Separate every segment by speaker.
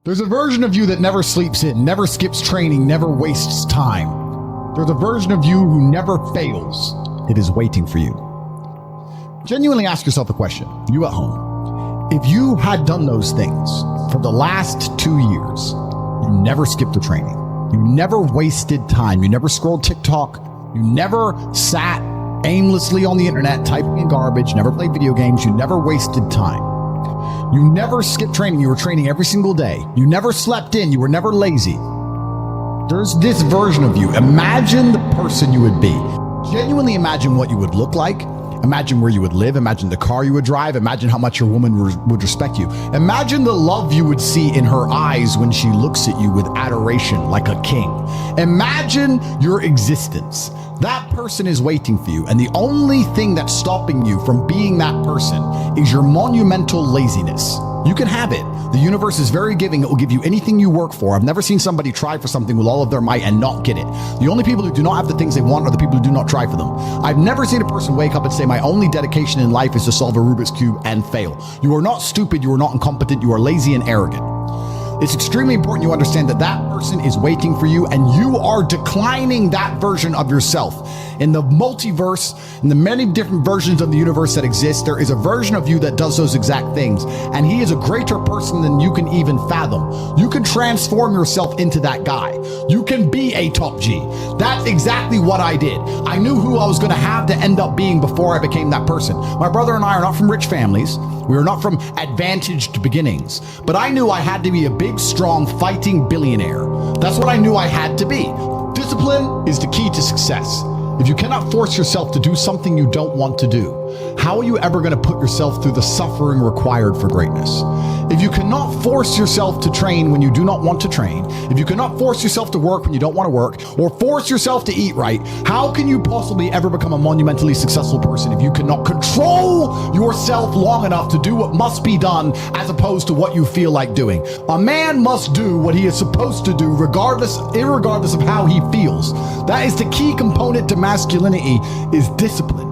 Speaker 1: There's a version of you that never sleeps in, never skips training, never wastes time. There's a version of you who never fails. It is waiting for you. Genuinely ask yourself a question, you at home. If you had done those things for the last 2 years, you never skipped a training, you never wasted time, you never scrolled TikTok, you never sat aimlessly on the internet typing in garbage, never played video games, you never wasted time. You never skipped training, you were training every single day. You never slept in, you were never lazy. There's this version of you. Imagine the person you would be. Genuinely imagine what you would look like. Imagine where you would live. Imagine the car you would drive. Imagine how much your woman would respect you. Imagine the love you would see in her eyes when she looks at you with adoration like a king. Imagine your existence. That person is waiting for you. And the only thing that's stopping you from being that person is your monumental laziness. You can have it. The universe is very giving. It will give you anything you work for. I've never seen somebody try for something with all of their might and not get it. The only people who do not have the things they want are the people who do not try for them. I've never seen a person wake up and say, my only dedication in life is to solve a Rubik's Cube and fail. You are not stupid. You are not incompetent. You are lazy and arrogant. It's extremely important you understand that that person is waiting for you and you are declining that version of yourself. In the multiverse, in the many different versions of the universe that exist, there is a version of you that does those exact things. And he is a greater person than you can even fathom. You can transform yourself into that guy. You can be a top G. That's exactly what I did. I knew who I was going to have to end up being before I became that person. My brother and I are not from rich families. We are not from advantaged beginnings. But I knew I had to be a big, strong, fighting billionaire. That's what I knew I had to be. Discipline is the key to success. If you cannot force yourself to do something you don't want to do, how are you ever going to put yourself through the suffering required for greatness? If you cannot force yourself to train when you do not want to train, if you cannot force yourself to work when you don't want to work, or force yourself to eat right, how can you possibly ever become a monumentally successful person if you cannot control yourself long enough to do what must be done as opposed to what you feel like doing? A man must do what he is supposed to do irregardless of how he feels. That is the key component to masculinity, is discipline.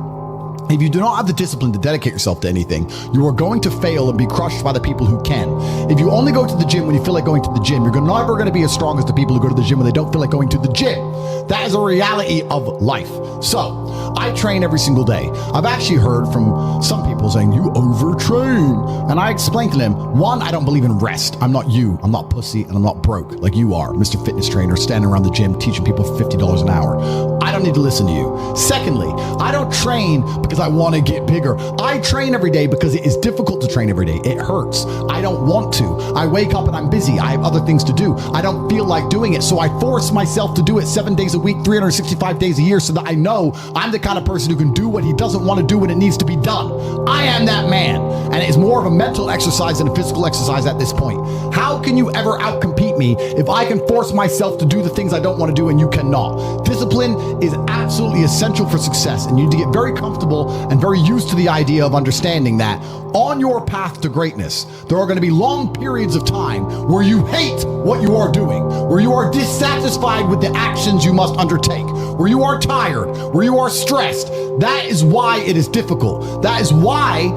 Speaker 1: If you do not have the discipline to dedicate yourself to anything, you are going to fail and be crushed by the people who can. If you only go to the gym when you feel like going to the gym, you're never going to be as strong as the people who go to the gym when they don't feel like going to the gym. That is a reality of life. So, I train every single day. I've actually heard from some people saying, you overtrain. And I explained to them, one, I don't believe in rest. I'm not you. I'm not pussy and I'm not broke like you are, Mr. Fitness Trainer, standing around the gym teaching people for $50 an hour. I don't need to listen to you. Secondly, I don't train because I want to get bigger. I train every day because it is difficult to train every day. It hurts. I don't want to. I wake up and I'm busy. I have other things to do. I don't feel like doing it. So I force myself to do it 7 days a week, 365 days a year, so that I know I'm the kind of person who can do what he doesn't want to do when it needs to be done. I am that man. And it is more of a mental exercise than a physical exercise at this point. How can you ever outcompete me if I can force myself to do the things I don't want to do and you cannot? Discipline is absolutely essential for success, and you need to get very comfortable and very used to the idea of understanding that on your path to greatness, there are going to be long periods of time where you hate what you are doing, where you are dissatisfied with the actions you must undertake, where you are tired, where you are stressed. That is why it is difficult. That is why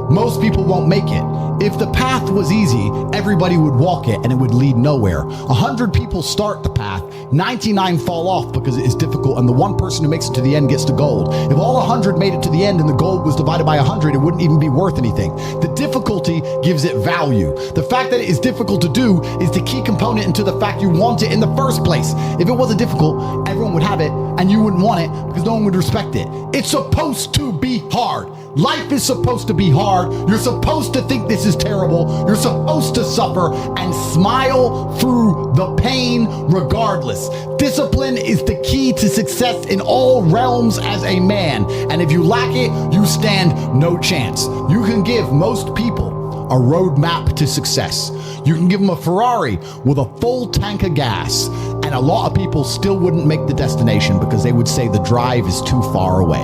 Speaker 1: most people won't make it. If the path was easy, everybody would walk it and it would lead nowhere. 100 people start the path, 99 fall off because it is difficult, and the one person who makes it to the end gets the gold. If all 100 made it to the end and the gold was divided by 100, it wouldn't even be worth anything. The difficulty gives it value. The fact that it is difficult to do is the key component into the fact you want it in the first place. If it wasn't difficult, everyone would have it and you wouldn't want it because no one would respect it. It's supposed to be hard. Life is supposed to be hard. You're supposed to think this is terrible. You're supposed to suffer and smile through the pain regardless. Discipline is the key to success in all realms as a man. And if you lack it, you stand no chance. You can give most people a roadmap to success. You can give them a Ferrari with a full tank of gas, and a lot of people still wouldn't make the destination because they would say the drive is too far away.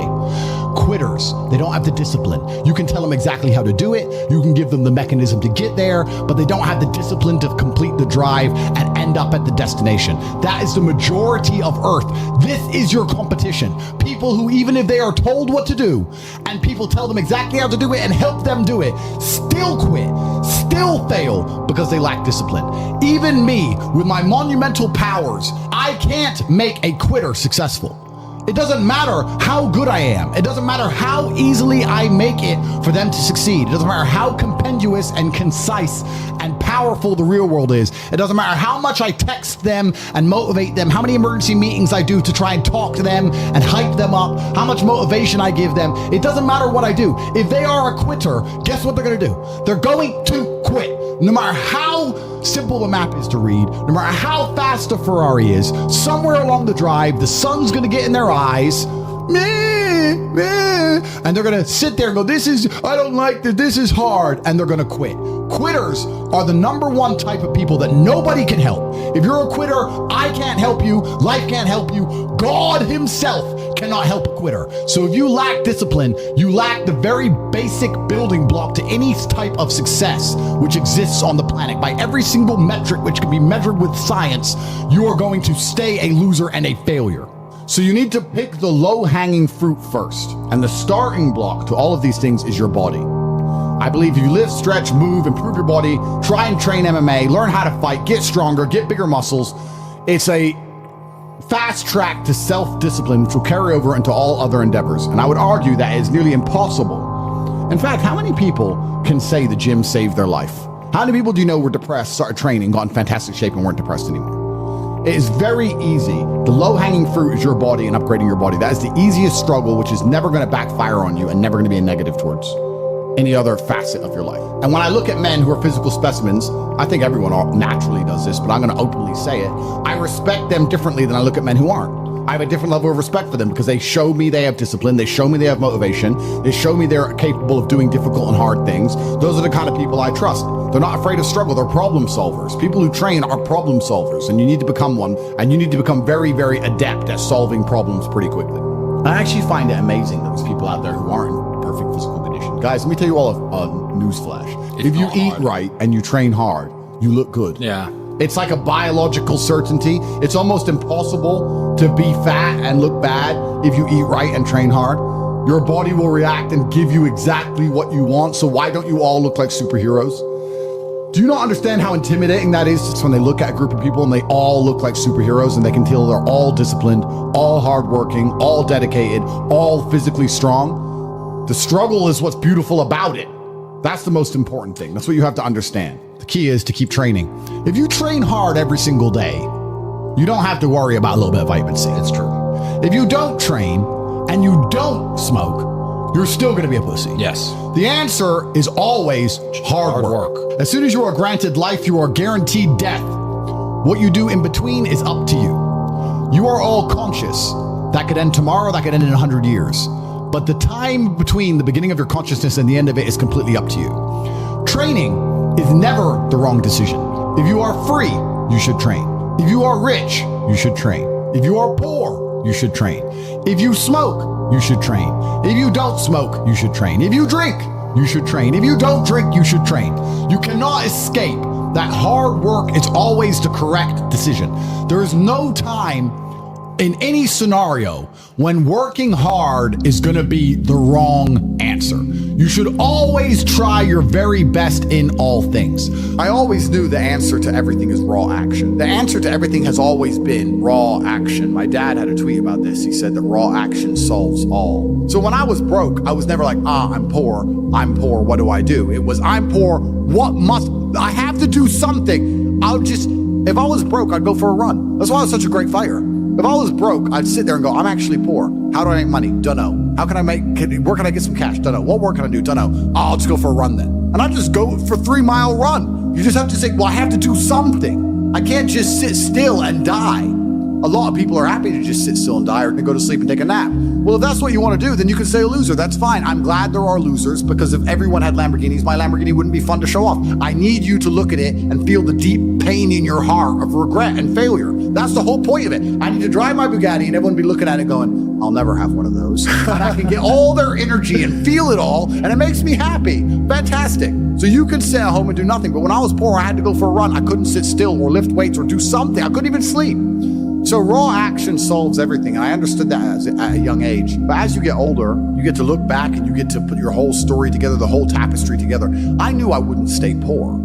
Speaker 1: Quitters, they don't have the discipline. You can tell them exactly how to do it. You can give them the mechanism to get there, but they don't have the discipline to complete the drive. And end up at the destination. That is the majority of Earth. This is your competition. People who, even if they are told what to do and people tell them exactly how to do it and help them do it, still quit, still fail because they lack discipline. Even me, with my monumental powers, I can't make a quitter successful. It doesn't matter how good I am. It doesn't matter how easily I make it for them to succeed. It doesn't matter how compendious and concise and powerful the real world is. It doesn't matter how much I text them and motivate them, how many emergency meetings I do to try and talk to them and hype them up, how much motivation I give them. It doesn't matter what I do. If they are a quitter, guess what they're going to do? They're going to quit. No matter how simple the map is to read, no matter how fast the Ferrari is, somewhere along the drive, the sun's gonna get in their eyes, and they're gonna sit there and go, I don't like this is hard, and they're gonna quit. Quitters are the number one type of people that nobody can help. If you're a quitter, I can't help you, life can't help you, God himself cannot help a quitter. So if you lack discipline, you lack the very basic building block to any type of success which exists on the planet. By every single metric which can be measured with science, you are going to stay a loser and a failure. So you need to pick the low-hanging fruit first. And the starting block to all of these things is your body. I believe if you lift, stretch, move, improve your body, try and train MMA, learn how to fight, get stronger, get bigger muscles, it's a fast track to self-discipline, which will carry over into all other endeavors. And I would argue that is nearly impossible. In fact, how many people can say the gym saved their life? How many people do you know were depressed, started training, got in fantastic shape, and weren't depressed anymore? It is very easy. The low-hanging fruit is your body and upgrading your body. That is the easiest struggle, which is never going to backfire on you and never going to be a negative towards any other facet of your life. And when I look at men who are physical specimens, I think everyone naturally does this, but I'm going to openly say it. I respect them differently than I look at men who aren't. I have a different level of respect for them because they show me they have discipline. They show me they have motivation. They show me they're capable of doing difficult and hard things. Those are the kind of people I trust. They're not afraid of struggle. They're problem solvers. People who train are problem solvers, and you need to become one, and you need to become very, very adept at solving problems pretty quickly. I actually find it amazing that there's people out there who aren't in perfect physical condition. Guys, let me tell you all a news flash. If you eat right and you train hard, you look good.
Speaker 2: Yeah.
Speaker 1: It's like a biological certainty. It's almost impossible to be fat and look bad if you eat right and train hard. Your body will react and give you exactly what you want. So why don't you all look like superheroes? Do you not understand how intimidating that is when they look at a group of people and they all look like superheroes and they can tell they're all disciplined, all hardworking, all dedicated, all physically strong? The struggle is what's beautiful about it. That's the most important thing. That's what you have to understand. The key is to keep training. If you train hard every single day, you don't have to worry about a little bit of vitamin C.
Speaker 2: It's true.
Speaker 1: If you don't train and you don't smoke, you're still going to be a pussy.
Speaker 2: Yes.
Speaker 1: The answer is always hard work. As soon as you are granted life, you are guaranteed death. What you do in between is up to you. You are all conscious. That could end tomorrow, that could end in 100 years. But the time between the beginning of your consciousness and the end of it is completely up to you. Training is never the wrong decision. If you are free, you should train. If you are rich, you should train. If you are poor, you should train. If you smoke, you should train. If you don't smoke, you should train. If you drink, you should train. If you don't drink, you should train. You cannot escape that hard work is always the correct decision. There is no time in any scenario when working hard is going to be the wrong answer. You should always try your very best in all things. I always knew the answer to everything is raw action. The answer to everything has always been raw action. My dad had a tweet about this. He said that raw action solves all. So when I was broke, I was never like, I'm poor, what do I do? It was, I'm poor, I have to do something. If I was broke, I'd go for a run. That's why I was such a great fighter. If I was broke, I'd sit there and go, I'm actually poor. How do I make money? Dunno. Where can I get some cash? Dunno. What work can I do? Dunno. I'll just go for a run then. And I just go for a 3-mile run. You just have to say, well, I have to do something. I can't just sit still and die. A lot of people are happy to just sit still and die or to go to sleep and take a nap. Well, if that's what you want to do, then you can say a loser. That's fine. I'm glad there are losers, because if everyone had Lamborghinis, my Lamborghini wouldn't be fun to show off. I need you to look at it and feel the deep pain in your heart of regret and failure. That's the whole point of it. I need to drive my Bugatti and everyone be looking at it going, I'll never have one of those. And I can get all their energy and feel it all, and it makes me happy. Fantastic. So you can sit at home and do nothing. But when I was poor, I had to go for a run. I couldn't sit still or lift weights or do something. I couldn't even sleep. So raw action solves everything. And I understood that at a young age. But as you get older, you get to look back and you get to put your whole story together, the whole tapestry together. I knew I wouldn't stay poor.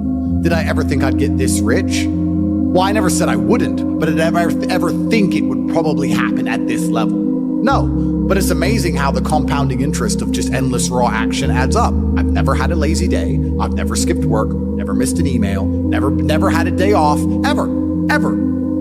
Speaker 1: Did I ever think I'd get this rich? Well, I never said I wouldn't, but did I ever think it would probably happen at this level? No, but it's amazing how the compounding interest of just endless raw action adds up. I've never had a lazy day. I've never skipped work, never missed an email, never had a day off, ever.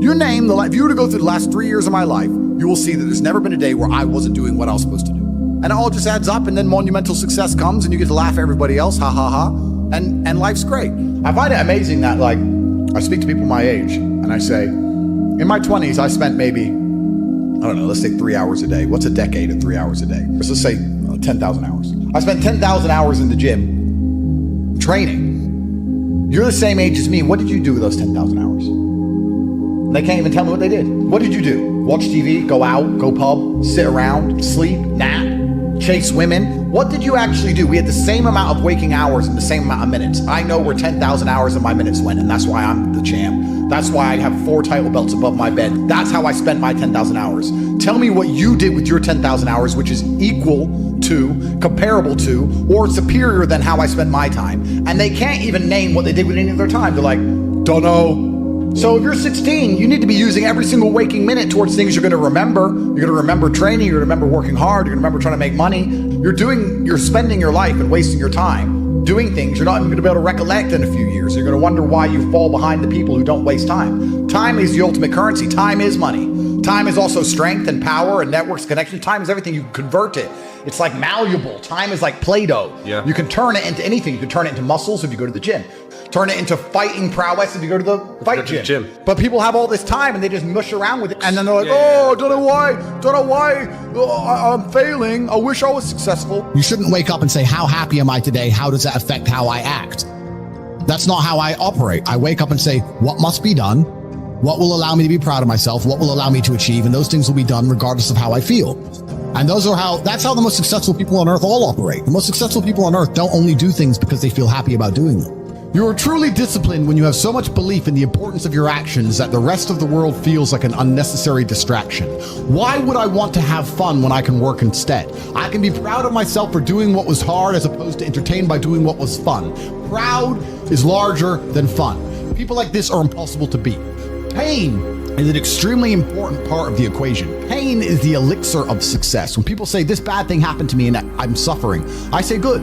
Speaker 1: You name if you were to go through the last 3 years of my life, you will see that there's never been a day where I wasn't doing what I was supposed to do. And it all just adds up, and then monumental success comes and you get to laugh at everybody else, ha ha ha, and life's great. I find it amazing that I speak to people my age and I say, in my 20s, I spent maybe, I don't know, let's say 3 hours a day. What's a decade of 3 hours a day? Let's say 10,000 hours. I spent 10,000 hours in the gym training. You're the same age as me. What did you do with those 10,000 hours? They can't even tell me what they did. What did you do? Watch TV, go out, go pub, sit around, sleep, nap, chase women? What did you actually do? We had the same amount of waking hours and the same amount of minutes. I know where 10,000 hours of my minutes went, and that's why I'm the champ. That's why I have 4 title belts above my bed. That's how I spent my 10,000 hours. Tell me what you did with your 10,000 hours, which is equal to, comparable to, or superior than how I spent my time. And they can't even name what they did with any of their time. They're like, don't know. So if you're 16, you need to be using every single waking minute towards things you're going to remember. You're going to remember training. You're going to remember working hard. You're going to remember trying to make money. You're spending your life and wasting your time doing things you're not even going to be able to recollect in a few years. You're going to wonder why you fall behind the people who don't waste time. Time is the ultimate currency. Time is money. Time is also strength and power and networks, connection. Time is everything. You can convert it. It's like malleable. Time is like Play-Doh. Yeah. You can turn it into anything. You can turn it into muscles if you go to the gym. Turn it into fighting prowess if you go to the fight gym. But people have all this time and they just mush around with it. And then they're like, don't know why I'm failing. I wish I was successful. You shouldn't wake up and say, how happy am I today? How does that affect how I act? That's not how I operate. I wake up and say, what must be done? What will allow me to be proud of myself? What will allow me to achieve? And those things will be done regardless of how I feel. And that's how the most successful people on earth all operate. The most successful people on earth don't only do things because they feel happy about doing them. You are truly disciplined when you have so much belief in the importance of your actions that the rest of the world feels like an unnecessary distraction. Why would I want to have fun when I can work instead? I can be proud of myself for doing what was hard as opposed to entertained by doing what was fun. Proud is larger than fun. People like this are impossible to beat. Pain is an extremely important part of the equation. Pain is the elixir of success. When people say this bad thing happened to me and I'm suffering, I say good.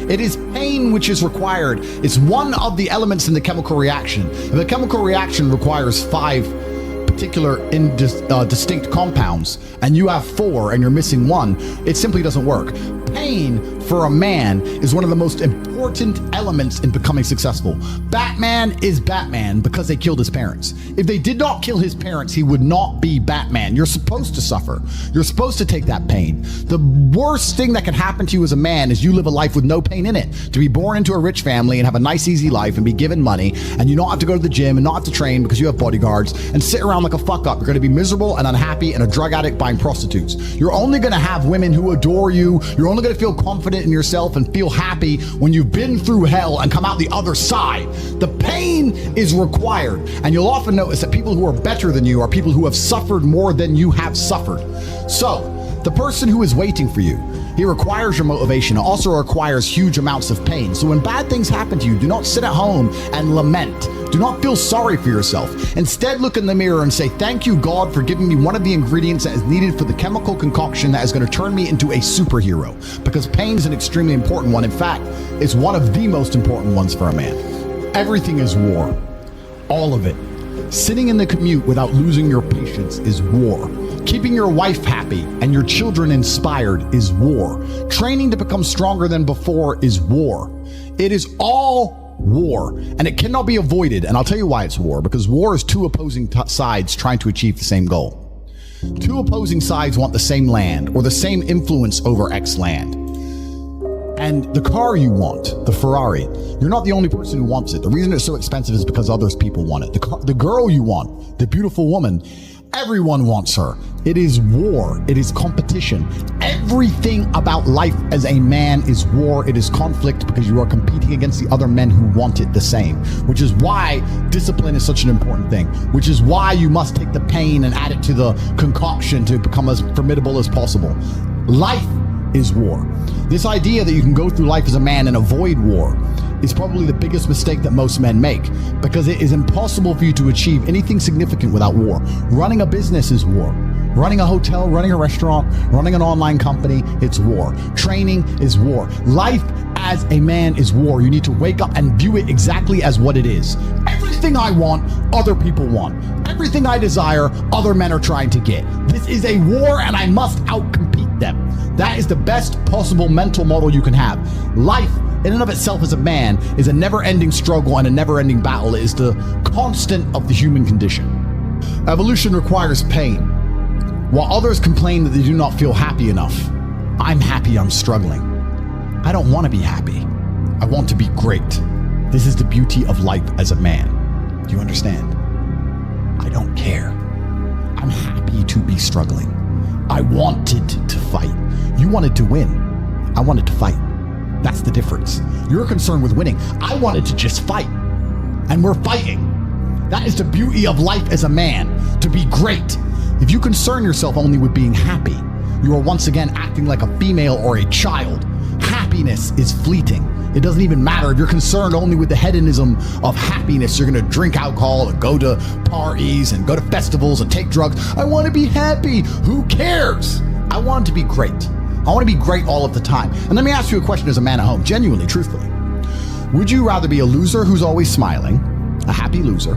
Speaker 1: It is pain which is required. It's one of the elements in the chemical reaction. If the chemical reaction requires 5 particular distinct compounds and you have 4 and you're missing 1, it simply doesn't work. Pain for a man is one of the most important elements in becoming successful. Batman is Batman because they killed his parents. If they did not kill his parents, he would not be Batman. You're supposed to suffer. You're supposed to take that pain. The worst thing that can happen to you as a man is you live a life with no pain in it. To be born into a rich family and have a nice, easy life and be given money and you don't have to go to the gym and not have to train because you have bodyguards and sit around like a fuck up. You're going to be miserable and unhappy and a drug addict buying prostitutes. You're only going to have women who adore you. You're only going to feel confident in yourself and feel happy when you've been through hell and come out the other side. The pain is required. And you'll often notice that people who are better than you are people who have suffered more than you have suffered. So, the person who is waiting for you, he requires your motivation. It also requires huge amounts of pain. So when bad things happen to you, do not sit at home and lament. Do not feel sorry for yourself. Instead, look in the mirror and say, thank you, God, for giving me one of the ingredients that is needed for the chemical concoction that is going to turn me into a superhero. Because pain is an extremely important one. In fact, it's one of the most important ones for a man. Everything is war. All of it. Sitting in the commute without losing your patience is war. Keeping your wife happy and your children inspired is war. Training to become stronger than before is war. It is all war, and it cannot be avoided. And I'll tell you why it's war, because war is 2 opposing sides trying to achieve the same goal. Two opposing sides want the same land or the same influence over X land. And the car you want, the Ferrari, you're not the only person who wants it. The reason it's so expensive is because others people want it. The girl you want, the beautiful woman, everyone wants her. It is war. It is competition. Everything about life as a man is war. It is conflict because you are competing against the other men who want it the same, which is why discipline is such an important thing, which is why you must take the pain and add it to the concoction to become as formidable as possible. Life is war. This idea that you can go through life as a man and avoid war is probably the biggest mistake that most men make, because it is impossible for you to achieve anything significant without war. Running a business is war. Running a hotel, running a restaurant, running an online company, it's war. Training is war. Life as a man is war. You need to wake up and view it exactly as what it is. Everything I want, other people want. Everything I desire, other men are trying to get. This is a war and I must outcompete them. That is the best possible mental model you can have. Life in and of itself as a man is a never-ending struggle and a never-ending battle. It is the constant of the human condition. Evolution requires pain. While others complain that they do not feel happy enough, I'm happy I'm struggling. I don't want to be happy. I want to be great. This is the beauty of life as a man. Do you understand? I don't care. I'm happy to be struggling. I wanted to fight. You wanted to win. I wanted to fight. That's the difference. You're concerned with winning. I wanted to just fight. And we're fighting. That is the beauty of life as a man, to be great. If you concern yourself only with being happy, you are once again acting like a female or a child. Happiness is fleeting. It doesn't even matter if you're concerned only with the hedonism of happiness. You're going to drink alcohol and go to parties and go to festivals and take drugs. I want to be happy. Who cares? I want to be great. I want to be great all of the time. And let me ask you a question as a man at home, genuinely, truthfully. Would you rather be a loser who's always smiling, a happy loser,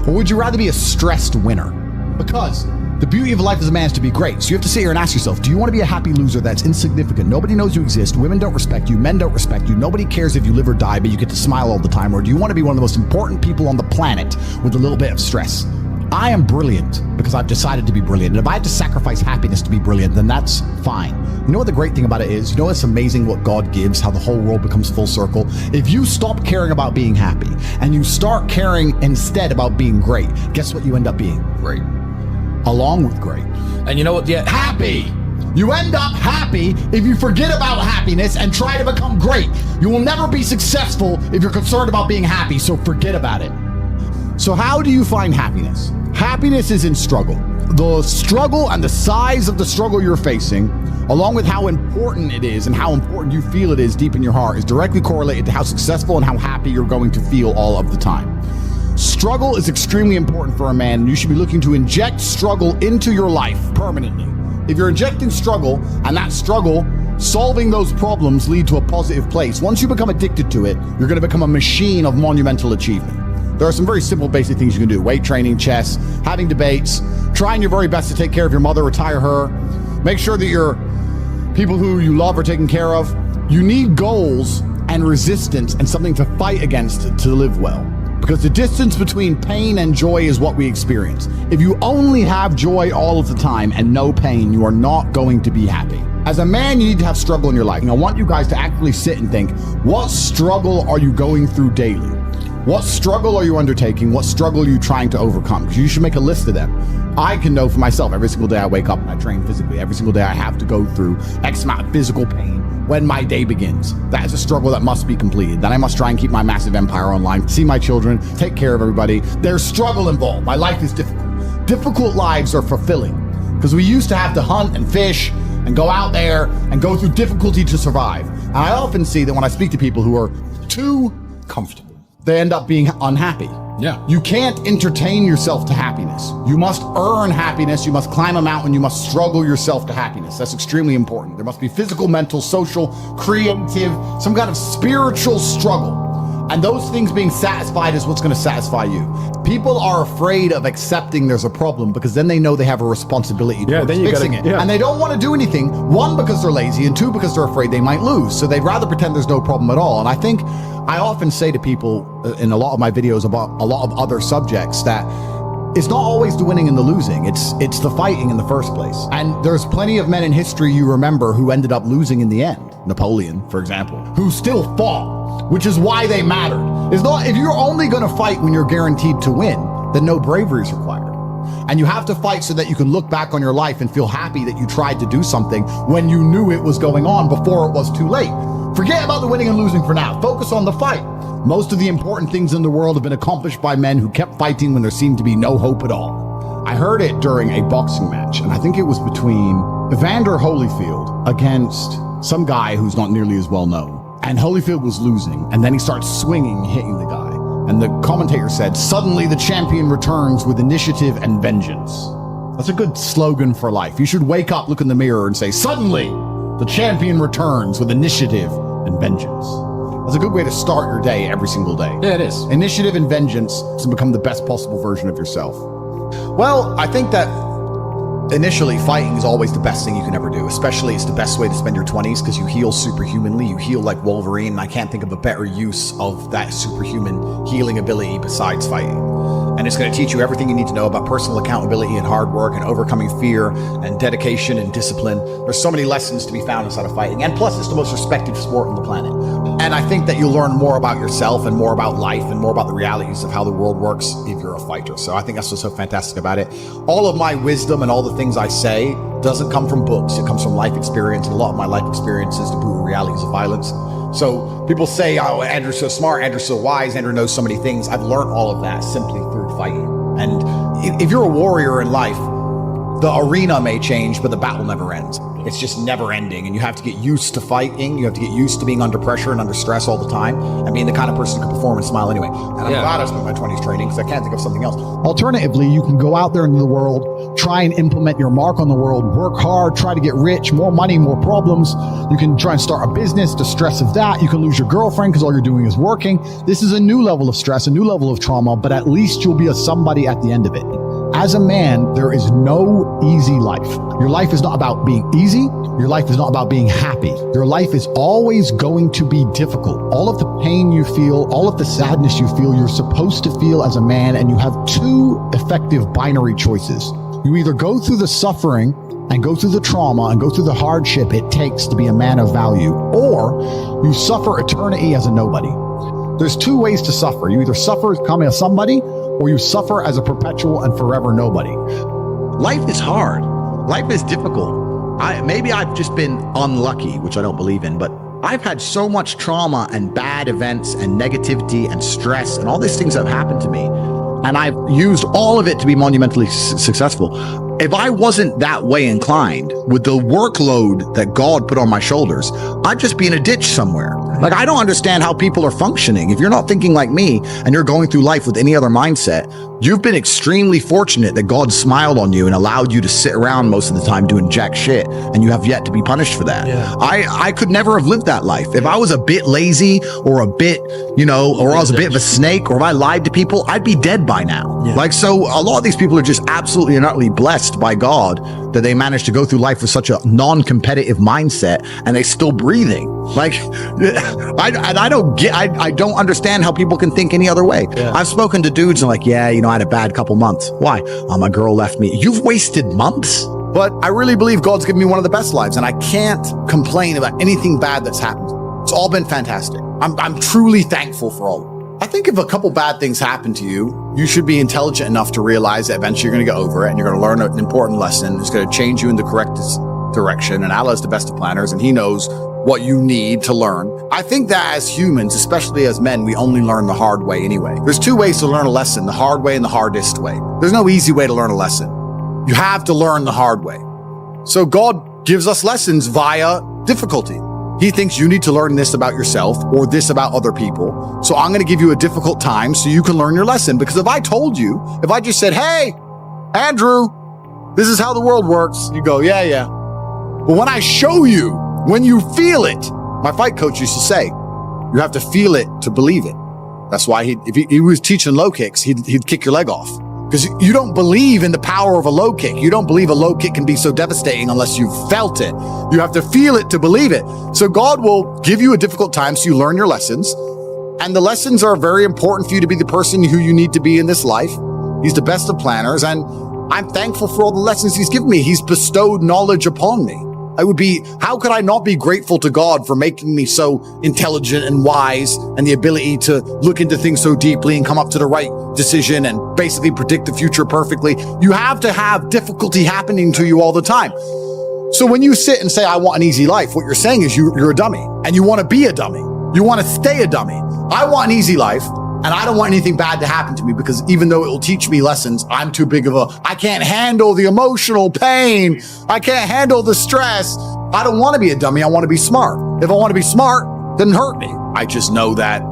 Speaker 1: or would you rather be a stressed winner? Because the beauty of life as a man is to be great. So you have to sit here and ask yourself, do you want to be a happy loser that's insignificant? Nobody knows you exist. Women don't respect you. Men don't respect you. Nobody cares if you live or die, but you get to smile all the time. Or do you want to be one of the most important people on the planet with a little bit of stress? I am brilliant because I've decided to be brilliant. And if I have to sacrifice happiness to be brilliant, then that's fine. You know what the great thing about it is? You know it's amazing what God gives, how the whole world becomes full circle? If you stop caring about being happy and you start caring instead about being great, guess what you end up being?
Speaker 2: Great.
Speaker 1: Along with great.
Speaker 2: And you know what? Yeah,
Speaker 1: Happy. You end up happy if you forget about happiness and try to become great. You will never be successful if you're concerned about being happy, so forget about it. So how do you find happiness? Happiness is in struggle. The struggle and the size of the struggle you're facing, along with how important it is and how important you feel it is deep in your heart, is directly correlated to how successful and how happy you're going to feel all of the time. Struggle is extremely important for a man, and you should be looking to inject struggle into your life permanently. If you're injecting struggle, and that struggle, solving those problems lead to a positive place, once you become addicted to it, you're going to become a machine of monumental achievement. There are some very simple basic things you can do. Weight training, chess, having debates, trying your very best to take care of your mother, retire her, make sure that your people who you love are taken care of. You need goals and resistance and something to fight against to live well. Because the distance between pain and joy is what we experience. If you only have joy all of the time and no pain, you are not going to be happy. As a man, you need to have struggle in your life. And I want you guys to actually sit and think, what struggle are you going through daily? What struggle are you undertaking? What struggle are you trying to overcome? Because you should make a list of them. I can know for myself, every single day I wake up and I train physically. Every single day I have to go through X amount of physical pain when my day begins. That is a struggle that must be completed. Then I must try and keep my massive empire online, see my children, take care of everybody. There's struggle involved. My life is difficult. Difficult lives are fulfilling because we used to have to hunt and fish and go out there and go through difficulty to survive. And I often see that when I speak to people who are too comfortable, they end up being unhappy.
Speaker 2: Yeah.
Speaker 1: You can't entertain yourself to happiness. You must earn happiness. You must climb a mountain. You must struggle yourself to happiness. That's extremely important. There must be physical, mental, social, creative, some kind of spiritual struggle. And those things being satisfied is what's going to satisfy you. People are afraid of accepting there's a problem because then they know they have a responsibility towards fixing it. Yeah. And they don't want to do anything, one, because they're lazy, and two, because they're afraid they might lose. So they'd rather pretend there's no problem at all. And I think I often say to people in a lot of my videos about a lot of other subjects that it's not always the winning and the losing. It's the fighting in the first place. And there's plenty of men in history you remember who ended up losing in the end. Napoleon, for example, who still fought, which is why they mattered. It's not, if you're only going to fight when you're guaranteed to win, then no bravery is required. And you have to fight so that you can look back on your life and feel happy that you tried to do something when you knew it was going on before it was too late. Forget about the winning and losing for now. Focus on the fight. Most of the important things in the world have been accomplished by men who kept fighting when there seemed to be no hope at all. I heard it during a boxing match, and I think it was between Evander Holyfield against some guy who's not nearly as well known. And Holyfield was losing, and then he starts swinging, hitting the guy. And the commentator said, "Suddenly the champion returns with initiative and vengeance." That's a good slogan for life. You should wake up, look in the mirror, and say, "Suddenly the champion returns with initiative and vengeance." That's a good way to start your day every single day.
Speaker 2: Yeah, it is.
Speaker 1: Initiative and vengeance to become the best possible version of yourself. Well, I think that initially, fighting is always the best thing you can ever do. Especially, it's the best way to spend your 20s because you heal superhumanly. You heal like Wolverine, and I can't think of a better use of that superhuman healing ability besides fighting. And it's going to teach you everything you need to know about personal accountability and hard work and overcoming fear and dedication and discipline. There's so many lessons to be found inside of fighting. And plus, it's the most respected sport on the planet. And I think that you'll learn more about yourself and more about life and more about the realities of how the world works if you're a fighter. So I think that's what's so fantastic about it. All of my wisdom and all the things I say doesn't come from books. It comes from life experience, and a lot of my life experience is the brutal realities of violence. So people say, "Oh, Andrew's so smart, Andrew's so wise, Andrew knows so many things." I've learned all of that simply through fighting. And if you're a warrior in life, the arena may change, but the battle never ends. It's just never ending, and you have to get used to fighting. You have to get used to being under pressure and under stress all the time, and being the kind of person who can perform and smile anyway. And I'm glad I spent my 20s training because I can't think of something else. Alternatively, you can go out there into the world, try and implement your mark on the world, work hard, try to get rich, more money, more problems. You can try and start a business, the stress of that. You can lose your girlfriend because all you're doing is working. This is a new level of stress, a new level of trauma, but at least you'll be a somebody at the end of it. As a man, there is no easy life. Your life is not about being easy. Your life is not about being happy. Your life is always going to be difficult. All of the pain you feel, all of the sadness you feel, you're supposed to feel as a man, and you have two effective binary choices. You either go through the suffering and go through the trauma and go through the hardship it takes to be a man of value, or you suffer eternity as a nobody. There's two ways to suffer. You either suffer as becoming a somebody, or you suffer as a perpetual and forever nobody. Life is hard. Life is difficult. Maybe I've just been unlucky, which I don't believe in, but I've had so much trauma and bad events and negativity and stress and all these things that have happened to me, and I've used all of it to be monumentally successful. If I wasn't that way inclined with the workload that God put on my shoulders, I'd just be in a ditch somewhere. Like, I don't understand how people are functioning. If you're not thinking like me and you're going through life with any other mindset, you've been extremely fortunate that God smiled on you and allowed you to sit around most of the time doing jack shit, and you have yet to be punished for that. Yeah. I could never have lived that life. If I was a bit lazy or a bit, or I was a bit of a snake, or if I lied to people, I'd be dead by now. Yeah. Like, so a lot of these people are just absolutely and utterly blessed by God that they managed to go through life with such a non-competitive mindset, and they're still breathing. Like, I don't understand how people can think any other way. Yeah. I've spoken to dudes and like, I had a bad couple months. Why? My girl left me. You've wasted months? But I really believe God's given me one of the best lives, and I can't complain about anything bad that's happened. It's all been fantastic. I'm truly thankful for all of it. I think if a couple bad things happen to you, you should be intelligent enough to realize that eventually you're going to get over it, and you're going to learn an important lesson. It's going to change you in the correct direction, and Allah is the best of planners, and He knows what you need to learn. I think that as humans, especially as men, we only learn the hard way anyway. There's two ways to learn a lesson, the hard way and the hardest way. There's no easy way to learn a lesson. You have to learn the hard way. So God gives us lessons via difficulty. He thinks you need to learn this about yourself or this about other people. So I'm going to give you a difficult time so you can learn your lesson. Because if I just said, "Hey, Andrew, this is how the world works," you go, yeah. But when I show you, when you feel it, my fight coach used to say, you have to feel it to believe it. That's why if he was teaching low kicks, he'd kick your leg off. Because you don't believe in the power of a low kick. You don't believe a low kick can be so devastating unless you've felt it. You have to feel it to believe it. So God will give you a difficult time so you learn your lessons. And the lessons are very important for you to be the person who you need to be in this life.
Speaker 2: He's the best of planners, and I'm thankful for all the lessons he's given me. He's bestowed knowledge upon me. How could I not be grateful to God for making me so intelligent and wise, and the ability to look into things so deeply and come up to the right decision and basically predict the future perfectly? You have to have difficulty happening to you all the time. So when you sit and say, I want an easy life, what you're saying is you're a dummy, and you want to be a dummy. You want to stay a dummy. I want an easy life, and I don't want anything bad to happen to me, because even though it will teach me lessons, I'm too big of I can't handle the emotional pain. I can't handle the stress. I don't want to be a dummy. I want to be smart. If I want to be smart, then hurt me. I just know that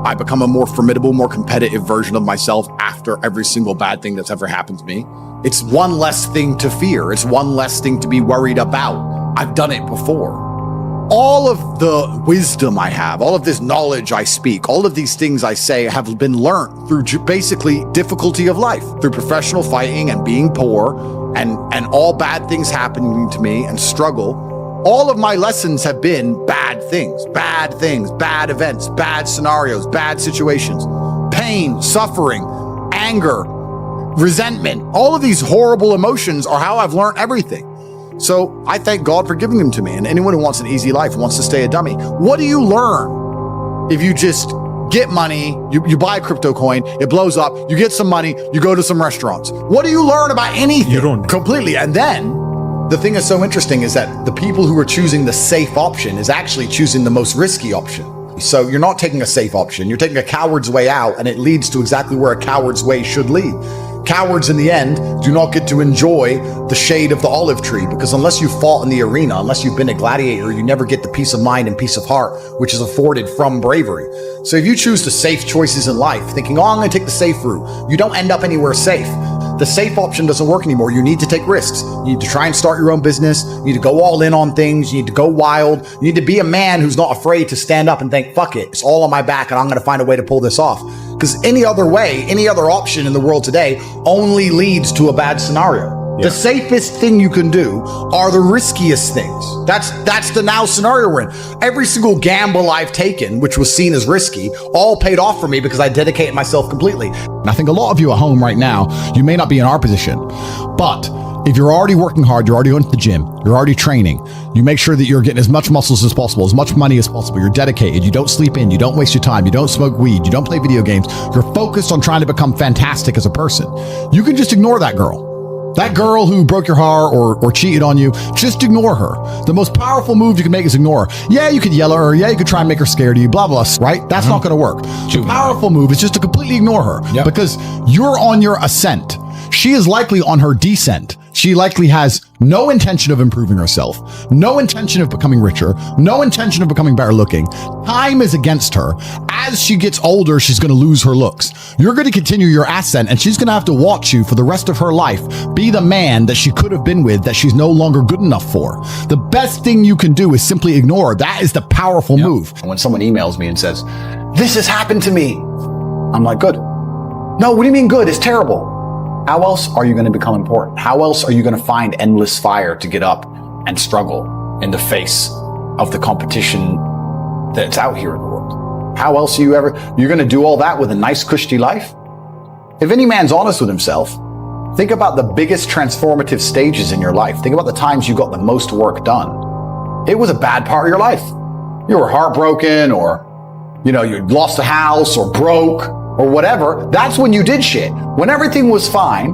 Speaker 2: I become a more formidable, more competitive version of myself after every single bad thing that's ever happened to me. It's one less thing to fear. It's one less thing to be worried about. I've done it before. All of the wisdom I have, all of this knowledge I speak, all of these things I say have been learned through basically difficulty of life, through professional fighting and being poor and all bad things happening to me and struggle. All of my lessons have been bad things, bad events, bad scenarios, bad situations, pain, suffering, anger, resentment. All of these horrible emotions are how I've learned everything. So I thank God for giving them to me. And anyone who wants an easy life wants to stay a dummy. What do you learn if you just get money, you buy a crypto coin, it blows up, you get some money, you go to some restaurants? What do you learn about anything?
Speaker 3: You don't.
Speaker 2: Completely. And then the thing that's so interesting is that the people who are choosing the safe option is actually choosing the most risky option. So you're not taking a safe option, you're taking a coward's way out, and it leads to exactly where a coward's way should lead. Cowards in the end do not get to enjoy the shade of the olive tree, because unless you fought in the arena, unless you've been a gladiator, you never get the peace of mind and peace of heart, which is afforded from bravery. So if you choose the safe choices in life, thinking, I'm going to take the safe route, you don't end up anywhere safe. The safe option doesn't work anymore. You need to take risks. You need to try and start your own business. You need to go all in on things. You need to go wild. You need to be a man who's not afraid to stand up and think, fuck it, it's all on my back and I'm going to find a way to pull this off. Because any other way, any other option in the world today only leads to a bad scenario. Yeah. The safest thing you can do are the riskiest things. That's the now scenario we're in. Every single gamble I've taken, which was seen as risky, all paid off for me because I dedicated myself completely.
Speaker 1: And I think a lot of you at home right now, you may not be in our position, but if you're already working hard, you're already going to the gym, you're already training, you make sure that you're getting as much muscles as possible, as much money as possible, you're dedicated, you don't sleep in, you don't waste your time, you don't smoke weed, you don't play video games, you're focused on trying to become fantastic as a person. You can just ignore that girl. That girl who broke your heart or cheated on you, just ignore her. The most powerful move you can make is ignore her. Yeah, you could yell at her. Yeah, you could try and make her scared of you, blah, blah, right? That's not going to work. The powerful move is just to completely ignore her because you're on your ascent. She is likely on her descent. She likely has no intention of improving herself, no intention of becoming richer, no intention of becoming better looking. Time is against her. As she gets older, she's going to lose her looks. You're going to continue your ascent, and she's going to have to watch you for the rest of her life be the man that she could have been with that she's no longer good enough for. The best thing you can do is simply ignore her. That is the powerful move.
Speaker 2: When someone emails me and says, this has happened to me, I'm like, good. No, what do you mean good? It's terrible. How else are you going to become important? How else are you going to find endless fire to get up and struggle in the face of the competition that's out here in the world? How else are you're going to do all that with a nice, cushy life? If any man's honest with himself, think about the biggest transformative stages in your life. Think about the times you got the most work done. It was a bad part of your life. You were heartbroken, or, you lost a house, or broke, or whatever. That's when you did shit. When everything was fine,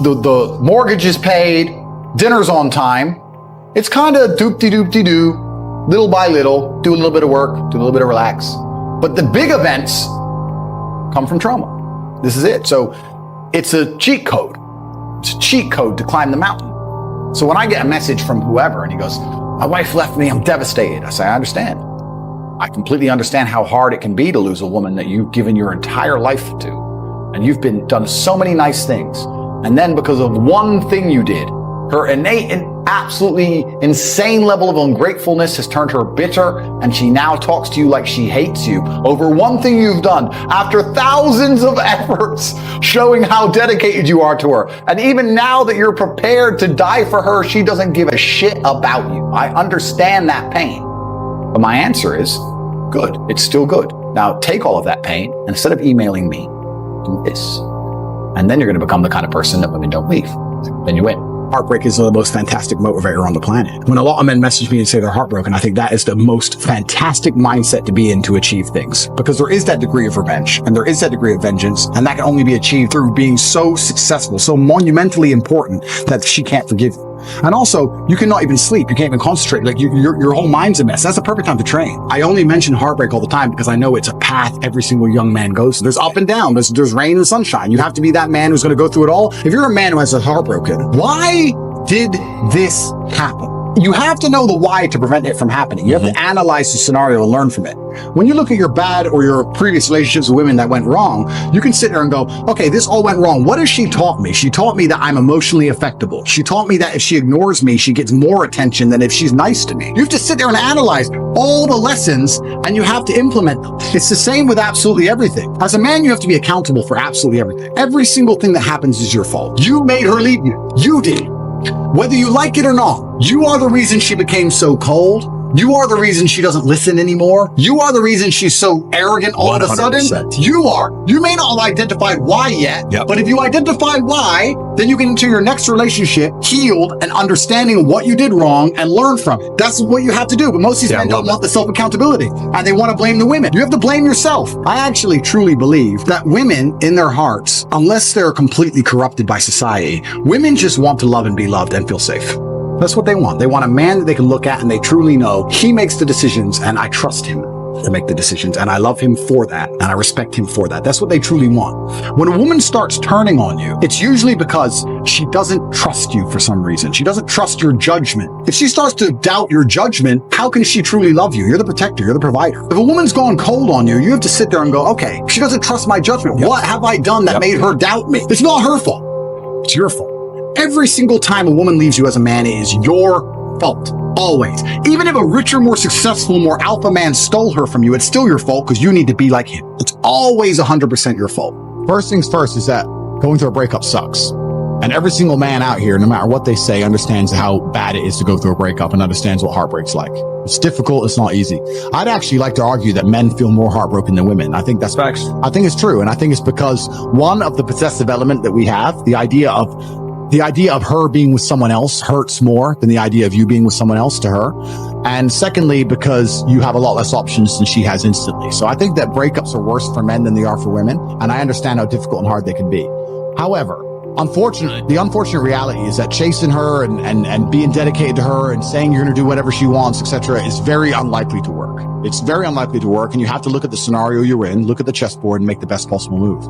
Speaker 2: the mortgage is paid, dinner's on time, it's kind of doop-de-doop-de-doo, little by little, do a little bit of work, do a little bit of relax. But the big events come from trauma. This is it. So it's a cheat code. It's a cheat code to climb the mountain. So when I get a message from whoever and he goes, my wife left me, I'm devastated. I say, I understand. I completely understand how hard it can be to lose a woman that you've given your entire life to. And you've done so many nice things. And then because of one thing you did, her innate and absolutely insane level of ungratefulness has turned her bitter, and she now talks to you like she hates you over one thing you've done after thousands of efforts showing how dedicated you are to her. And even now that you're prepared to die for her, she doesn't give a shit about you. I understand that pain. But my answer is, good. It's still good. Now take all of that pain, and instead of emailing me, do this.
Speaker 3: And then you're going to become the kind of person that women don't leave. Then you win.
Speaker 4: Heartbreak is the most fantastic motivator on the planet. When a lot of men message me and say they're heartbroken, I think that is the most fantastic mindset to be in to achieve things. Because there is that degree of revenge and there is that degree of vengeance, and that can only be achieved through being so successful, so monumentally important that she can't forgive you. And also, you cannot even sleep. You can't even concentrate. Like your whole mind's a mess. That's the perfect time to train. I only mention heartbreak all the time because I know it's a path every single young man goes through. There's up and down. There's rain and sunshine. You have to be that man who's going to go through it all. If you're a man who has a heartbroken, why did this happen? You have to know the why to prevent it from happening. You have to analyze the scenario and learn from it. When you look at your bad or your previous relationships with women that went wrong, you can sit there and go, okay, this all went wrong. What has she taught me? She taught me that I'm emotionally affectable. She taught me that if she ignores me, she gets more attention than if she's nice to me. You have to sit there and analyze all the lessons and you have to implement them. It's the same with absolutely everything. As a man, you have to be accountable for absolutely everything. Every single thing that happens is your fault. You made her leave you. You did. Whether you like it or not, you are the reason she became so cold. You are the reason she doesn't listen anymore. You are the reason she's so arrogant all of a sudden. You are. You may not have identified why yet, but if you identify why, then you get into your next relationship healed and understanding what you did wrong and learn from it. That's what you have to do. But most of these men don't want the self-accountability and they want to blame the women. You have to blame yourself. I actually truly believe that women in their hearts, unless they're completely corrupted by society, women just want to love and be loved and feel safe. That's what they want. They want a man that they can look at and they truly know he makes the decisions and I trust him to make the decisions and I love him for that and I respect him for that. That's what they truly want. When a woman starts turning on you, it's usually because she doesn't trust you for some reason. She doesn't trust your judgment. If she starts to doubt your judgment, how can she truly love you? You're the protector. You're the provider. If a woman's gone cold on you, you have to sit there and go, okay, she doesn't trust my judgment. What have I done that made her doubt me? It's not her fault. It's your fault. Every single time a woman leaves you as a man, it is your fault. Always. Even if a richer, more successful, more alpha man stole her from you, it's still your fault because you need to be like him. It's always 100% your fault.
Speaker 1: First things first is that going through a breakup sucks. And every single man out here, no matter what they say, understands how bad it is to go through a breakup and understands what heartbreak's like. It's difficult. It's not easy. I'd actually like to argue that men feel more heartbroken than women. I think that's facts. I think it's true. And I think it's because one of the possessive element that we have, the idea of her being with someone else hurts more than the idea of you being with someone else to her. And secondly, because you have a lot less options than she has instantly. So I think that breakups are worse for men than they are for women. And I understand how difficult and hard they can be. However, unfortunately, the unfortunate reality is that chasing her and being dedicated to her and saying you're going to do whatever she wants, etc., is very unlikely to work. It's very unlikely to work. And you have to look at the scenario you're in, look at the chessboard and make the best possible move.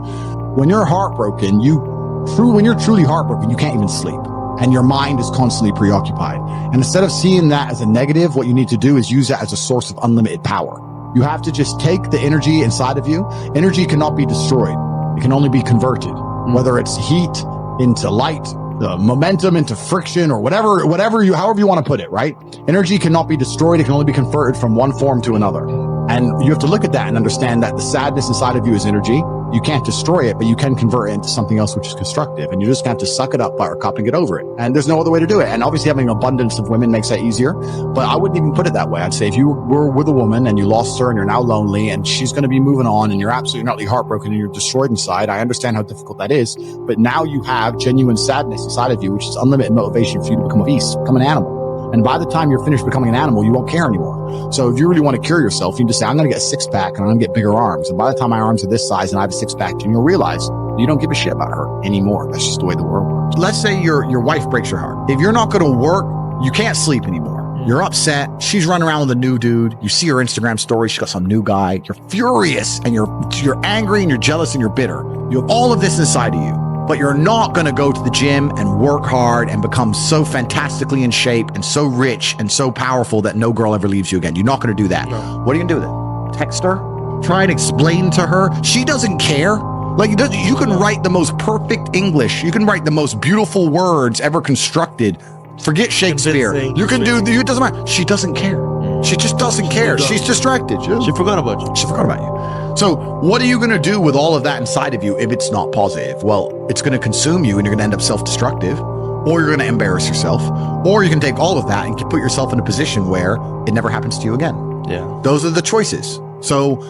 Speaker 1: When you're heartbroken, when you're truly heartbroken, you can't even sleep and your mind is constantly preoccupied. And instead of seeing that as a negative, what you need to do is use that as a source of unlimited power. You have to just take the energy inside of you. Energy cannot be destroyed. It can only be converted, whether it's heat into light, momentum into friction or however you want to put it, right? Energy cannot be destroyed. It can only be converted from one form to another. And you have to look at that and understand that the sadness inside of you is energy. You can't destroy it, but you can convert it into something else which is constructive. And you just have to suck it up, buttercup, and get over it. And there's no other way to do it. And obviously having an abundance of women makes that easier. But I wouldn't even put it that way. I'd say if you were with a woman and you lost her and you're now lonely and she's going to be moving on and you're absolutely utterly heartbroken and you're destroyed inside, I understand how difficult that is. But now you have genuine sadness inside of you, which is unlimited motivation for you to become a beast, become an animal. And by the time you're finished becoming an animal, you won't care anymore. So if you really want to cure yourself, you just say, I'm going to get a 6-pack and I'm going to get bigger arms. And by the time my arms are this size and I have a 6-pack, and you'll realize you don't give a shit about her anymore. That's just the way the world works.
Speaker 2: Let's say your wife breaks your heart. If you're not going to work, you can't sleep anymore. You're upset. She's running around with a new dude. You see her Instagram story. She's got some new guy. You're furious and you're angry and you're jealous and you're bitter. You have all of this inside of you. But you're not going to go to the gym and work hard and become so fantastically in shape and so rich and so powerful that no girl ever leaves you again. You're not going to do that. No. What are you going to do then? Text her? Try and explain to her? She doesn't care. Like, you can write the most perfect English. You can write the most beautiful words ever constructed. Forget Shakespeare. You can do, it doesn't matter. She doesn't care. She just doesn't care. She's distracted.
Speaker 5: She forgot about you.
Speaker 2: She forgot about you. So what are you going to do with all of that inside of you if it's not positive? Well, it's going to consume you and you're going to end up self-destructive, or you're going to embarrass yourself, or you can take all of that and put yourself in a position where it never happens to you again.
Speaker 5: Yeah.
Speaker 2: Those are the choices. So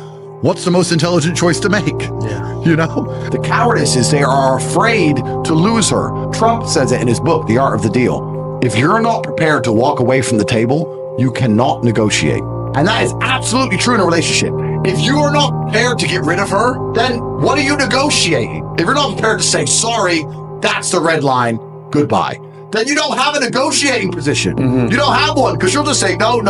Speaker 2: what's the most intelligent choice to make?
Speaker 4: Yeah.
Speaker 2: You know, the cowardice is they are afraid to lose her. Trump says it in his book, The Art of the Deal. If you're not prepared to walk away from the table, you cannot negotiate. And that is absolutely true in a relationship. If you are not prepared to get rid of her, then what are you negotiating? If you're not prepared to say, sorry, that's the red line, goodbye, then you don't have a negotiating position. You don't have one, because you'll just say, no,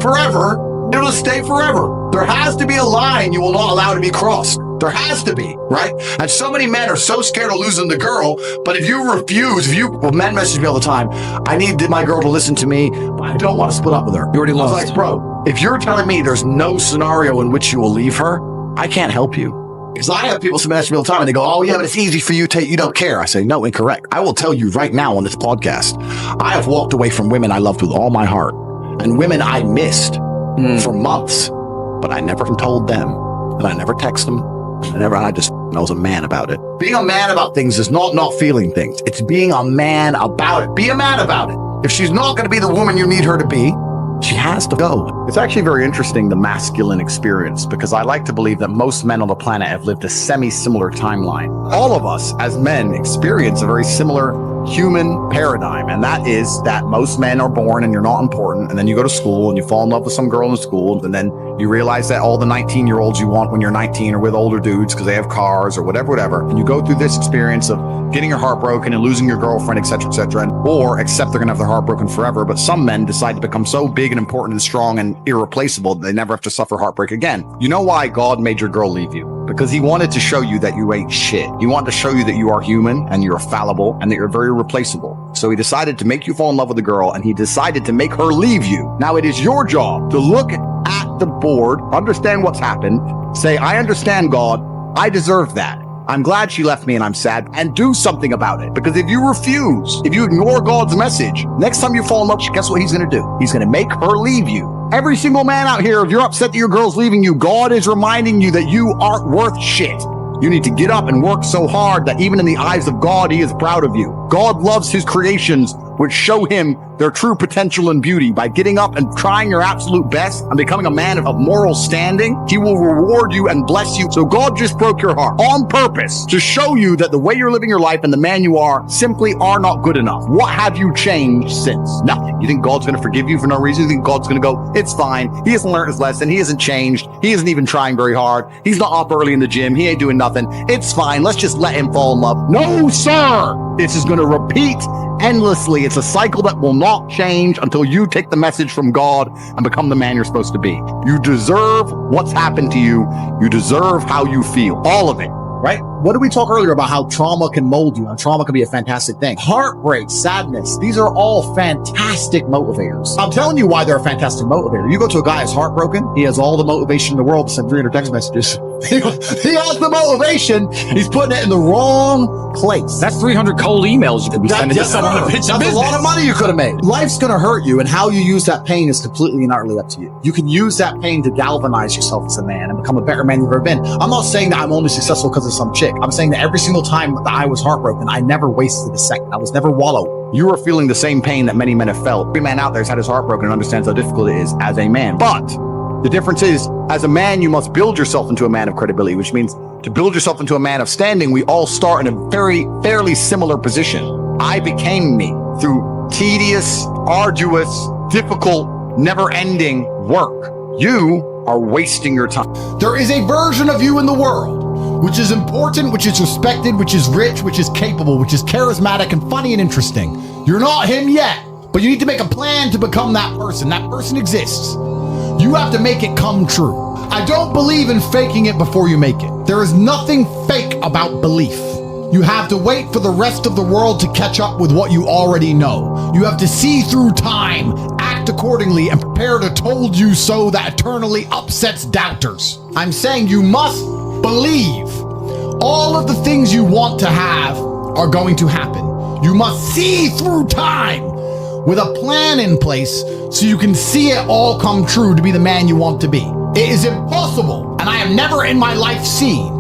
Speaker 2: forever. It'll just stay forever. There has to be a line you will not allow to be crossed. There has to be, right? And so many men are so scared of losing the girl, but if you refuse, men message me all the time, I need my girl to listen to me, but I don't want to split up with her.
Speaker 4: You already lost.
Speaker 2: I was like, bro, if you're telling me there's no scenario in which you will leave her, I can't help you. Because I have people message me all the time and they go, oh yeah, but it's easy for you, Tate, you don't care. I say, no, incorrect. I will tell you right now on this podcast, I have walked away from women I loved with all my heart and women I missed for months, but I never told them and I never texted them. I was a man about it. Being a man about things is not feeling things. It's being a man about it. Be a man about it. If she's not going to be the woman you need her to be, she has to go.
Speaker 5: It's actually very interesting, the masculine experience, because I like to believe that most men on the planet have lived a semi-similar timeline. All of us as men experience a very similar human paradigm, and that is that most men are born and you're not important, and then you go to school and you fall in love with some girl in school, and then you realize that all the 19-year-olds you want when you're 19 are with older dudes because they have cars or whatever, and you go through this experience of getting your heart broken and losing your girlfriend, etc., or accept they're gonna have their heart broken forever. But some men decide to become so big and important and strong and irreplaceable that they never have to suffer heartbreak again. You know why God made your girl leave you? Because he wanted to show you that you ain't shit. He wanted to show you that you are human and you're fallible and that you're very replaceable. So he decided to make you fall in love with a girl, and he decided to make her leave you. Now it is your job to look at the board, understand what's happened, say, I understand, God, I deserve that. I'm glad she left me and I'm sad, and do something about it. Because if you refuse, if you ignore God's message, next time you fall in love, guess what he's going to do? He's going to make her leave you. Every single man out here, if you're upset that your girl's leaving you, God is reminding you that you aren't worth shit. You need to get up and work so hard that even in the eyes of God, he is proud of you. God loves his creations, which show him their true potential and beauty. By getting up and trying your absolute best and becoming a man of moral standing, he will reward you and bless you. So God just broke your heart on purpose to show you that the way you're living your life and the man you are simply are not good enough. What have you changed since? Nothing. You think God's going to forgive you for no reason? You think God's going to go, it's fine. He hasn't learned his lesson. He hasn't changed. He isn't even trying very hard. He's not up early in the gym. He ain't doing nothing. It's fine. Let's just let him fall in love. No, sir. This is going to repeat endlessly. It's a cycle that will not change until you take the message from God and become the man you're supposed to be. You deserve what's happened to you. You deserve how you feel. All of it.
Speaker 4: Right? What did we talk earlier about how trauma can mold you and trauma can be a fantastic thing? Heartbreak, sadness, these are all fantastic motivators. I'm telling you why they're a fantastic motivator. You go to a guy who's heartbroken, he has all the motivation in the world to send 300 text messages. He has the motivation, he's putting it in the wrong place.
Speaker 3: That's 300 cold emails you could be sending to someone to pitch a
Speaker 4: That's
Speaker 3: business.
Speaker 4: a lot of money you could have made. Life's going to hurt you, and how you use that pain is completely and utterly up to you. You can use that pain to galvanize yourself as a man and become a better man you've ever been. I'm not saying that I'm only successful because of some chick. I'm saying that every single time that I was heartbroken, I never wasted a second. I was never wallowed.
Speaker 5: You are feeling the same pain that many men have felt. Every man out there has had his heart broken and understands how difficult it is as a man. But the difference is, as a man, you must build yourself into a man of credibility, which means to build yourself into a man of standing, we all start in a fairly similar position. I became me through tedious, arduous, difficult, never-ending work. You are wasting your time.
Speaker 1: There is a version of you in the world which is important, which is respected, which is rich, which is capable, which is charismatic and funny and interesting. You're not him yet, but you need to make a plan to become that person. That person exists. You have to make it come true. I don't believe in faking it before you make it. There is nothing fake about belief. You have to wait for the rest of the world to catch up with what you already know. You have to see through time, act accordingly, and prepare to told you so that eternally upsets doubters. I'm saying you must believe all of the things you want to have are going to happen. You must see through time with a plan in place so you can see it all come true to be the man you want to be. It is impossible, and I have never in my life seen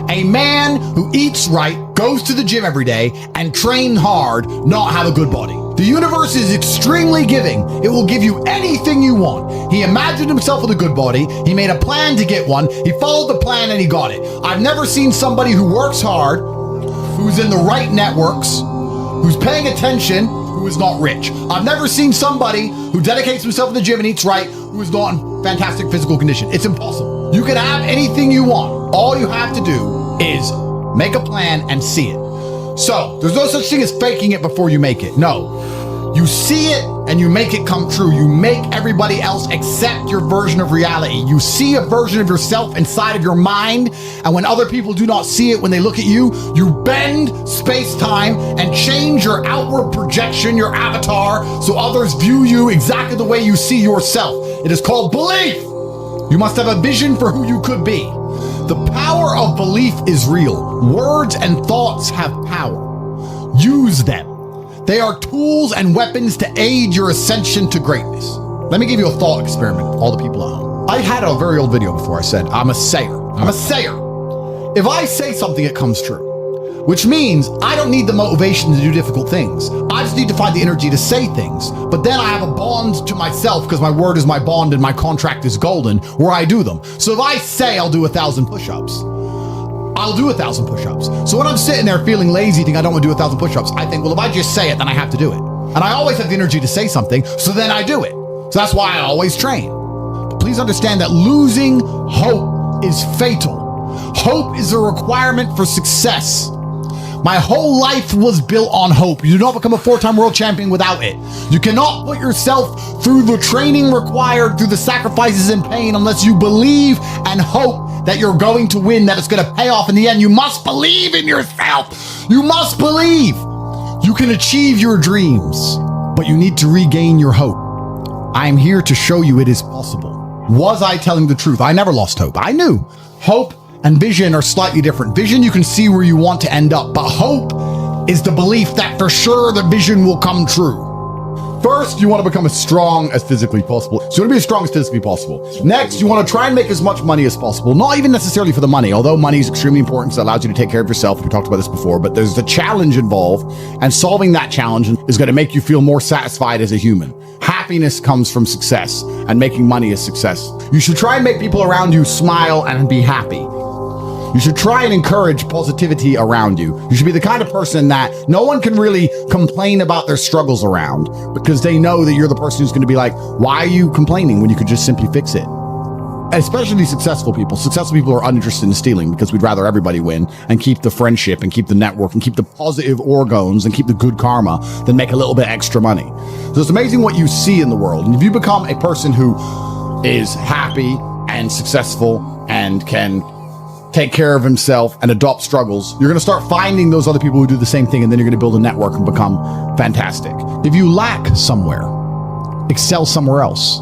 Speaker 1: a man who eats right, goes to the gym every day, and trains hard not have a good body. The universe is extremely giving. It will give you anything you want. He imagined himself with a good body. He made a plan to get one. He followed the plan and he got it. I've never seen somebody who works hard, who's in the right networks, who's paying attention, who is not rich. I've never seen somebody who dedicates himself in the gym and eats right, who is not in fantastic physical condition. It's impossible. You can have anything you want. All you have to do is make a plan and see it. So there's no such thing as faking it before you make it. No, you see it and you make it come true. You make everybody else accept your version of reality. You see a version of yourself inside of your mind. And when other people do not see it, when they look at you, you bend space-time and change your outward projection, your avatar, so others view you exactly the way you see yourself. It is called belief. You must have a vision for who you could be. The power of belief is real. Words and thoughts have power. Use them. They are tools and weapons to aid your ascension to greatness. Let me give you a thought experiment, all the people at home. I had a very old video before I said, I'm a sayer. I'm a sayer. If I say something, it comes true. Which means I don't need the motivation to do difficult things. I just need to find the energy to say things. But then I have a bond to myself because my word is my bond and my contract is golden where I do them. So if I say I'll do 1,000 push-ups, I'll do 1,000 push-ups. So when I'm sitting there feeling lazy, thinking I don't want to do 1,000 push-ups, I think, well, if I just say it, then I have to do it. And I always have the energy to say something, so then I do it. So that's why I always train. But please understand that losing hope is fatal. Hope is a requirement for success. My whole life was built on hope. You do not become a 4-time world champion without it. You cannot put yourself through the training required, through the sacrifices and pain, unless you believe and hope that you're going to win, that it's going to pay off in the end. You must believe in yourself. You must believe. You can achieve your dreams, but you need to regain your hope. I am here to show you it is possible. Was I telling the truth? I never lost hope. I knew hope and vision are slightly different. Vision, you can see where you want to end up, but hope is the belief that for sure the vision will come true. First, you want to become as strong as physically possible. So you want to be as strong as physically possible. Next, you want to try and make as much money as possible. Not even necessarily for the money, although money is extremely important. So it allows you to take care of yourself. We talked about this before, but there's a challenge involved, and solving that challenge is going to make you feel more satisfied as a human. Happiness comes from success, and making money is success. You should try and make people around you smile and be happy. You should try and encourage positivity around you. You should be the kind of person that no one can really complain about their struggles around, because they know that you're the person who's going to be like, why are you complaining when you could just simply fix it? Especially successful people. Successful people are uninterested in stealing because we'd rather everybody win and keep the friendship and keep the network and keep the positive organs and keep the good karma than make a little bit extra money. So it's amazing what you see in the world. And if you become a person who is happy and successful and can take care of himself and adopt struggles, you're going to start finding those other people who do the same thing, and then you're going to build a network and become fantastic. If you lack somewhere, excel somewhere else.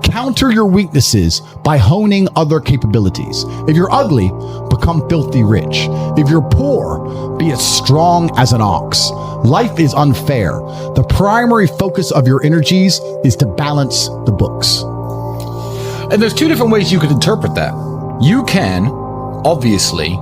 Speaker 1: Counter your weaknesses by honing other capabilities. If you're ugly, become filthy rich. If you're poor, be as strong as an ox. Life is unfair. The primary focus of your energies is to balance the books.
Speaker 3: And there's two different ways you could interpret that. You can obviously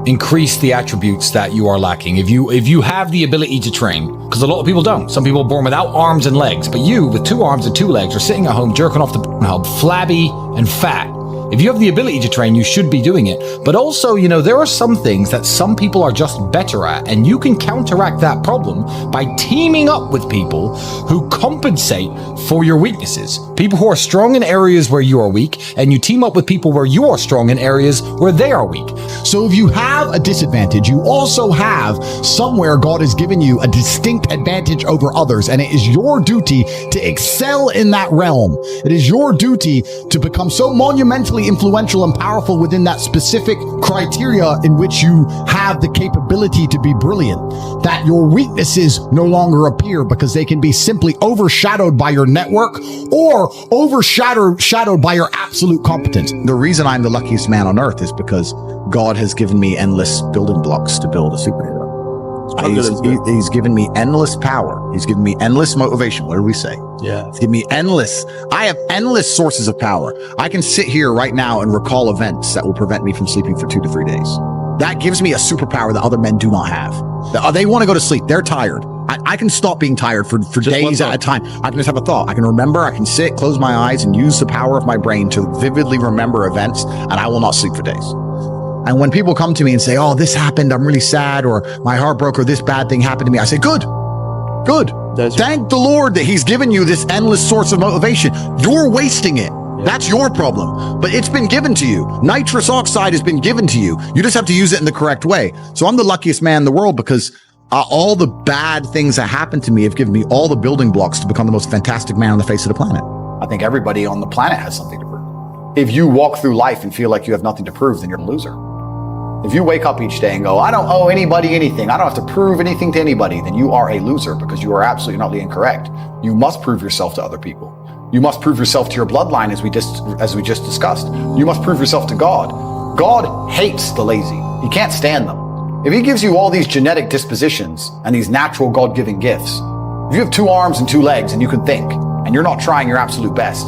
Speaker 3: increase the attributes that you are lacking. If you have the ability to train, because a lot of people don't. Some people are born without arms and legs, but you with 2 arms and 2 legs are sitting at home jerking off the hub, flabby and fat. If you have the ability to train, you should be doing it. But also, there are some things that some people are just better at, and you can counteract that problem by teaming up with people who compensate for your weaknesses. People who are strong in areas where you are weak, and you team up with people where you are strong in areas where they are weak.
Speaker 1: So if you have a disadvantage, you also have somewhere God has given you a distinct advantage over others, and it is your duty to excel in that realm. It is your duty to become so monumentally influential and powerful within that specific criteria in which you have the capability to be brilliant, that your weaknesses no longer appear because they can be simply overshadowed by your network or overshadowed by your absolute competence.
Speaker 2: The reason I'm the luckiest man on earth is because God has given me endless building blocks to build a superhero. He's given me endless power. He's given me endless motivation. What do we say?
Speaker 4: Yeah.
Speaker 2: He's given me I have endless sources of power. I can sit here right now and recall events that will prevent me from sleeping for 2 to 3 days. That gives me a superpower that other men do not have. They want to go to sleep. They're tired. I can stop being tired for days at a time. I can just have a thought. I can remember, I can sit, close my eyes, and use the power of my brain to vividly remember events, and I will not sleep for days. And when people come to me and say, oh, this happened, I'm really sad, or my heart broke, or this bad thing happened to me, I say, good. Thank the Lord that he's given you this endless source of motivation. You're wasting it. That's your problem, but it's been given to you. Nitrous oxide has been given to you. You just have to use it in the correct way. So I'm the luckiest man in the world because all the bad things that happened to me have given me all the building blocks to become the most fantastic man on the face of the planet. I think everybody on the planet has something to prove. If you walk through life and feel like you have nothing to prove, then you're a loser. If you wake up each day and go, I don't owe anybody anything, I don't have to prove anything to anybody, then you are a loser because you are absolutely not incorrect. You must prove yourself to other people. You must prove yourself to your bloodline, as we just discussed. You must prove yourself to God. God hates the lazy. He can't stand them. If he gives you all these genetic dispositions and these natural God-given gifts, if you have 2 arms and 2 legs and you can think, and you're not trying your absolute best,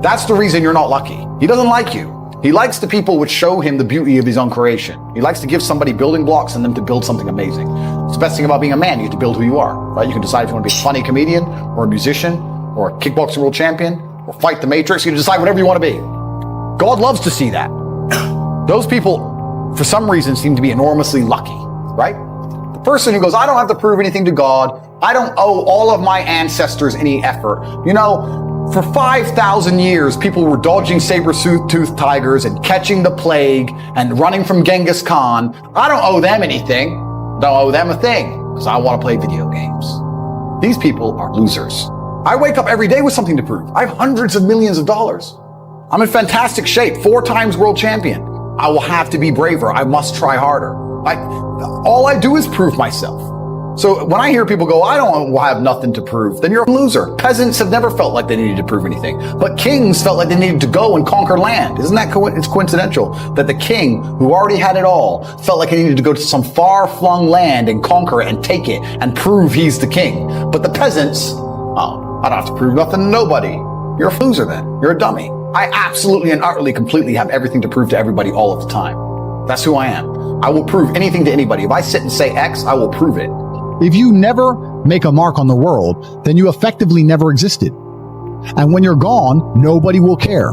Speaker 2: that's the reason you're not lucky. He doesn't like you. He likes the people which show him the beauty of his own creation. He likes to give somebody building blocks and them to build something amazing. It's the best thing about being a man. You get to build who you are, right? You can decide if you want to be a funny comedian or a musician or a kickboxing world champion or fight the Matrix. You can decide whatever you want to be. God loves to see that. Those people, for some reason, seem to be enormously lucky, right? The person who goes, I don't have to prove anything to God. I don't owe all of my ancestors any effort. You know, for 5,000 years, people were dodging saber-toothed tigers and catching the plague and running from Genghis Khan. I don't owe them anything. Don't owe them a thing because I want to play video games. These people are losers. I wake up every day with something to prove. I have hundreds of millions of dollars. I'm in fantastic shape, 4 times world champion. I will have to be braver. I must try harder. All I do is prove myself. So when I hear people go, I don't have nothing to prove, then you're a loser. Peasants have never felt like they needed to prove anything, but kings felt like they needed to go and conquer land. Isn't that it's coincidental that the king who already had it all felt like he needed to go to some far-flung land and conquer it and take it and prove he's the king. But the peasants, I don't have to prove nothing to nobody. You're a loser then. You're a dummy. I absolutely and utterly completely have everything to prove to everybody all of the time. That's who I am. I will prove anything to anybody. If I sit and say X, I will prove it.
Speaker 1: If you never make a mark on the world, then you effectively never existed. And when you're gone, nobody will care.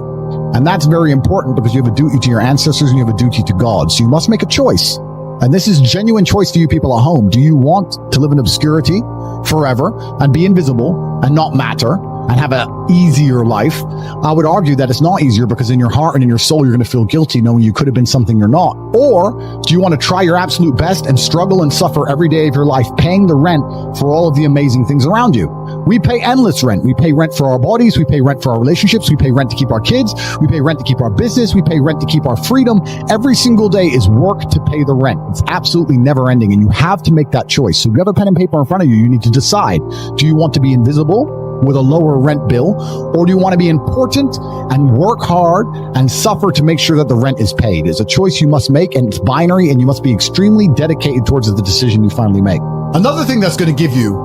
Speaker 1: And that's very important because you have a duty to your ancestors and you have a duty to God. So you must make a choice. And this is genuine choice to you people at home. Do you want to live in obscurity forever and be invisible and not matter and have an easier life? I would argue that it's not easier because in your heart and in your soul, you're going to feel guilty knowing you could have been something you're not. Or do you want to try your absolute best and struggle and suffer every day of your life paying the rent for all of the amazing things around you? We pay endless rent. We pay rent for our bodies. We pay rent for our relationships. We pay rent to keep our kids. We pay rent to keep our business. We pay rent to keep our freedom. Every single day is work to pay the rent. It's absolutely never ending. And you have to make that choice. So if you have a pen and paper in front of you, you need to decide, do you want to be invisible with a lower rent bill, or do you want to be important and work hard and suffer to make sure that the rent is paid? It's a choice you must make, and it's binary, and you must be extremely dedicated towards the decision you finally make.
Speaker 6: Another thing that's going to give you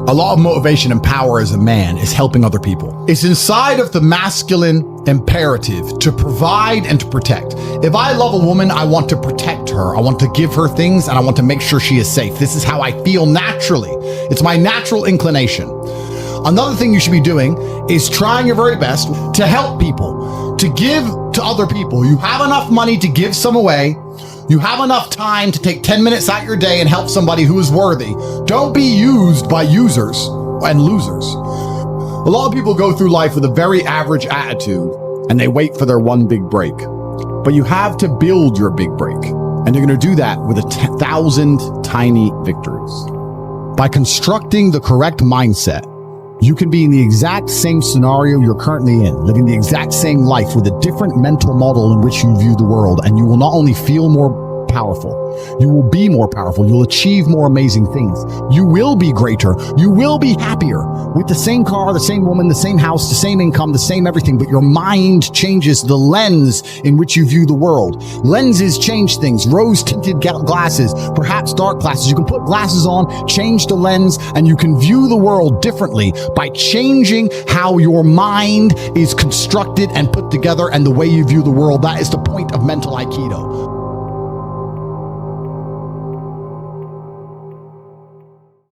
Speaker 6: a lot of motivation and power as a man is helping other people. It's inside of the masculine imperative to provide and to protect. If I love a woman, I want to protect her. I want to give her things and I want to make sure she is safe. This is how I feel naturally. It's my natural inclination. Another thing you should be doing is trying your very best to help people, to give to other people. You have enough money to give some away. You have enough time to take 10 minutes out your day and help somebody who is worthy. Don't be used by users and losers. A lot of people go through life with a very average attitude and they wait for their one big break. But you have to build your big break. And you're going to do that with 1,000 tiny victories. By constructing the correct mindset, you can be in the exact same scenario you're currently in, living the exact same life with a different mental model in which you view the world, and you will not only feel more powerful, you will be more powerful, you'll achieve more amazing things, you will be greater, you will be happier with the same car, the same woman, the same house, the same income, the same everything, but your mind changes the lens in which you view the world. Lenses change things. Rose-tinted glasses, perhaps dark glasses. You can put glasses on, change the lens, and you can view the world differently by changing how your mind is constructed and put together and the way you view the world. That is the point of mental Aikido.